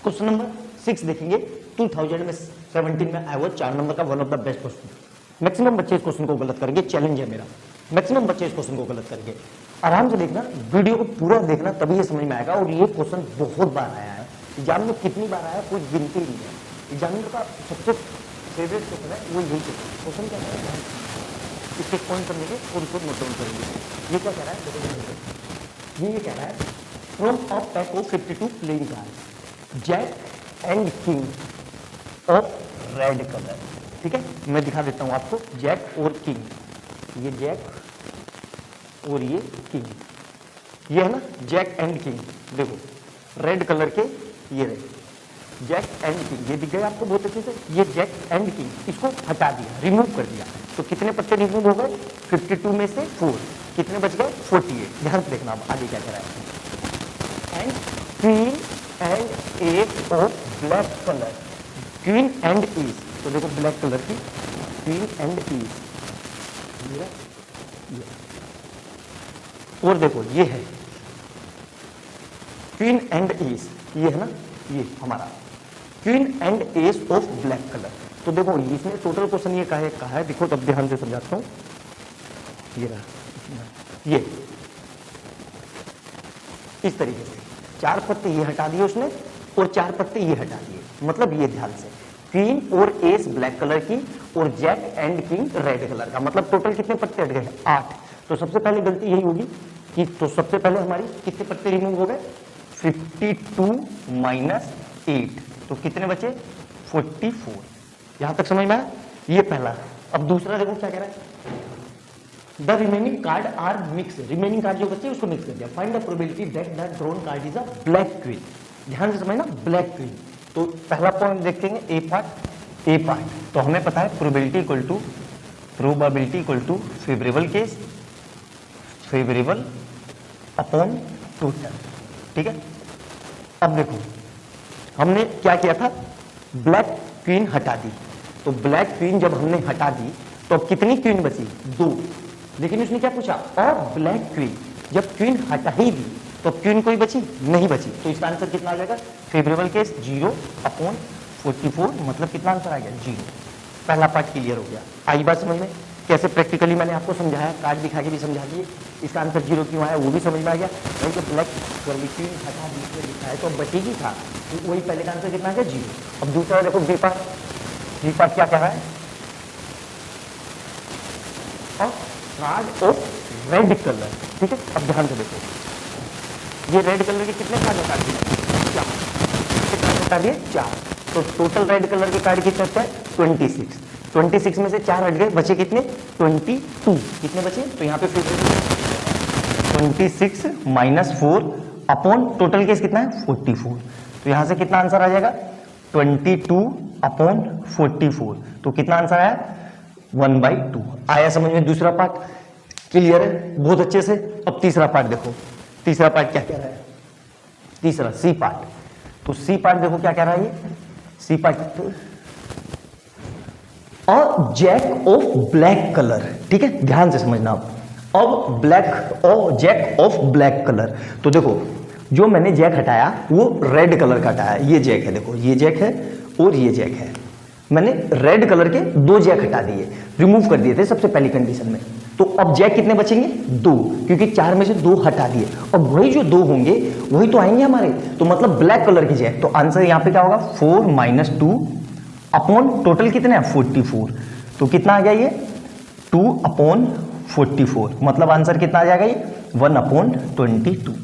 Question number 6 देखेंगे 2017 में आया हुआ 4 नंबर का one of the best question. Maximum बच्चे इस क्वेश्चन को गलत करेंगे, चैलेंज है मेरा। मैक्सिमम बच्चे इस क्वेश्चन को गलत करेंगे। आराम से देखना, वीडियो को पूरा देखना, तभी ये समझ में आएगा। और ये क्वेश्चन बहुत बार आया है एग्जाम में, कितनी बार आया कोई गिनती नहीं है। एग्जामिनर का सबसे फेवरेट क्वेश्चन है वो यही क्वेश्चन क्या कह रहा है, इसके पॉइंट समझेंगे और उसको नोट डाउन करेंगे। ये क्या कह रहा है, देखो ये कह रहा है from a pack of 52 playing card jack and king of red colour. ठीक है, मैं दिखा देता हूं आपको जैक और किंग। ये जैक और ये किंग, ये है ना जैक एंड किंग। देखो रेड कलर के ये रहे जैक एंड किंग, ये दिख गए आपको बहुत अच्छे से। ये जैक एंड किंग, इसको हटा दिया, रिमूव कर दिया। तो कितने पत्ते रिमूव हो गए, 52 में से 4। कितने बच गए, 48। ध्यान से देखना अब आगे क्या कह रहा है। And queen and S of black colour, queen and S. तो देखो ब्लैक कलर की क्वीन एंड एस, और देखो ये है क्वीन एंड एस, ये है ना ये हमारा queen and S of black colour. तो देखो इसमें टोटल क्वेश्चन ये कहा है, देखो तब ध्यान से समझाता हूं। ये रहा, ये इस तरीके से 4 पत्ते ये हटा दिए उसने और 4 पत्ते ये हटा दिए। मतलब ये ध्यान से क्वीन और एस ब्लैक कलर की और jack and king red colour का, मतलब टोटल कितने पत्ते हट गए, 8। तो सबसे पहले गलती यही होगी कि तो सबसे पहले हमारी कितने पत्ते रिमूव हो गए, 52 माइनस 8। तो कितने बचे, 44। यहां तक समझ में आया, ये पहला। अब दूसरा देखो क्या कह रहा है, the remaining card are mix. Remaining card जो बचे उसको मिक्स कर दिया। Find the probability that the drawn card is a black queen. ध्यान से समझना, ब्लैक क्वीन। तो पहला पॉइंट देखेंगे ए पार्ट। तो हमें पता है probability equal to favourable case, favourable upon total. ठीक है, अब देखो हमने क्या किया था, ब्लैक क्वीन हटा दी। तो ब्लैक क्वीन जब हमने हटा दी तो अब कितनी क्वीन बची, 2। लेकिन उसने क्या पूछा, और ब्लैक क्वीन। जब क्वीन हटा ही दी तो क्वीन कोई बची नहीं बची। तो इसका आंसर कितना आ जाएगा, फेवरेबल केस 0 अपॉन 44। मतलब कितना आंसर आ गया, 0। पहला पार्ट क्लियर हो गया। आई बात समझ में, कैसे प्रैक्टिकली मैंने आपको समझाया, कार्ड दिखा के भी समझा दिए। इसका आंसर 0 क्यों आया वो भी समझ में आ गया। भाई जब ब्लैक क्वीन हटा दी उसने दिखाया तो बचेगी था, तो वही पहले का आंसर कितना आ गया, 0। अब दूसरा देखो बी पार्ट क्या कह रहा है, कार्ड ऑफ रेड कलर। ठीक है, अब ध्यान से देखो, ये रेड कलर के कितने कार्ड हटा दिए, 4। कितने कार्ड हटा दिए, 4। तो टोटल रेड कलर के कार्ड कितने होते हैं, 26। 26 में से 4 हट गए, बचे कितने, 22। कितने बचे, तो यहाँ पे फिर 26 माइनस 4 अपॉन टोटल केस कितना है, 44। तो यहाँ से कितना आंसर आ जाएगा, 22 अपॉन 44। तो कितना आंसर आया, 1/2 आया। समझ में, दूसरा पार्ट क्लियर है बहुत अच्छे से। अब तीसरा पार्ट देखो, तीसरा पार्ट क्या कह रहा है, तीसरा सी पार्ट। तो सी पार्ट देखो क्या कह रहा है, ये सी पार्ट और जैक ऑफ ब्लैक कलर। ठीक है, ध्यान से समझना। अब ब्लैक और जैक ऑफ ब्लैक कलर। तो देखो जो मैंने जैक हटाया वो रेड कलर का हटाया। ये जैक है, देखो ये जैक है और ये जैक है। मैंने रेड कलर के 2 जैक हटा दिए, रिमूव कर दिए थे सबसे पहली कंडीशन में। तो अब जैक कितने बचेंगे, 2, क्योंकि 4 में से 2 हटा दिए। अब वही जो 2 होंगे वही तो आएंगे हमारे। तो मतलब ब्लैक कलर की जैक। तो आंसर यहाँ पे क्या होगा, 4 माइनस 2 अपॉन टोटल कितने हैं, 44। तो कितना आ गया ये, 2 अपॉन 44। मतलब आंसर कितना आ जाएगा ये, 1 अपॉन 22।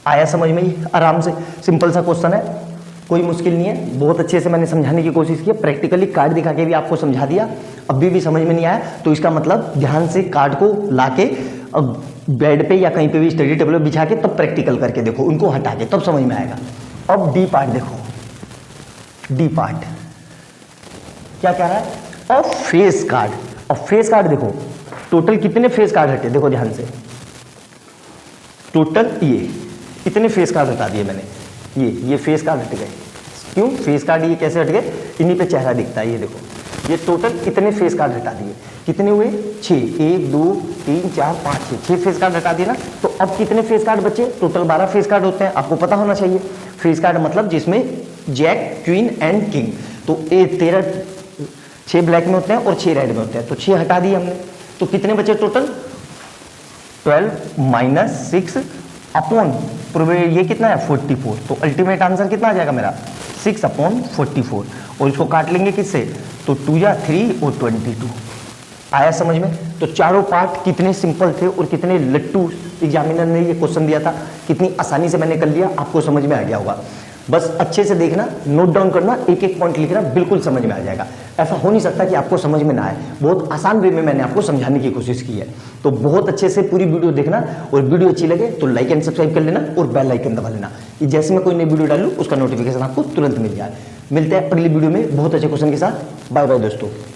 आया समझ में, ये आराम से सिंपल सा क्वेश्चन है, कोई मुश्किल नहीं है। बहुत अच्छे से मैंने समझाने की कोशिश की, प्रैक्टिकली कार्ड दिखा के भी आपको समझा दिया। अभी भी समझ में नहीं आया तो इसका मतलब ध्यान से कार्ड को लाके बेड पे या कहीं पे भी स्टडी टेबल पे बिछा के तब प्रैक्टिकल करके देखो, उनको हटा के तब समझ में आएगा। अब डी पार्ट देखो, डी पार्ट क्या कह रहा है, और फेस कार्ड। और फेस कार्ड देखो टोटल कितने फेस कार्ड हटे, देखो ध्यान से, टोटल ये इतने फेस कार्ड हटा दिए मैंने। ये फेस कार्ड हट गए। क्यों फेस कार्ड, ये कैसे हट गए, इन्हीं पे चेहरा दिखता है। ये देखो ये टोटल इतने फेस कार्ड हटा दिए। कितने हुए, 6, 1 2 3 4 5 6 फेस कार्ड हटा दिए ना। तो अब कितने फेस कार्ड बचे, टोटल 12 फेस कार्ड होते हैं, आपको पता होना चाहिए। फेस कार्ड मतलब जिसमें जैक, क्वीन एंड किंग। तो ये 13 6 ब्लैक में होते हैं और 6 रेड में होते हैं, तो 6 हटा दिए हमने। तो कितने बचे टोटल? 12 माइनस 6 अपॉन ये कितना है 44। तो अल्टीमेट आंसर कितना आ जाएगा मेरा 6 अपॉन 44। और इसको काट लेंगे किससे? तो 2 या 3 और 22। आया समझ में? तो चारों पार्ट कितने सिंपल थे और कितने लट्टू एग्जामिनर ने ये क्वेश्चन दिया था, कितनी आसानी से मैंने कर लिया, आपको समझ में आ गया होगा। बस अच्छे से देखना, नोट डाउन करना, एक एक पॉइंट लिखना, बिल्कुल समझ में आ जाएगा। ऐसा हो नहीं सकता कि आपको समझ में ना आए, बहुत आसान वे में मैंने आपको समझाने की कोशिश की है। तो बहुत अच्छे से पूरी वीडियो देखना, और वीडियो अच्छी लगे तो लाइक एंड सब्सक्राइब कर लेना और बेल आइकन दबा लेना, कि जैसे मैं कोई नई वीडियो डालूं उसका नोटिफिकेशन आपको तुरंत मिल जाए। मिलते हैं अगली वीडियो में बहुत अच्छे क्वेश्चन के साथ। बाय बाय दोस्तों।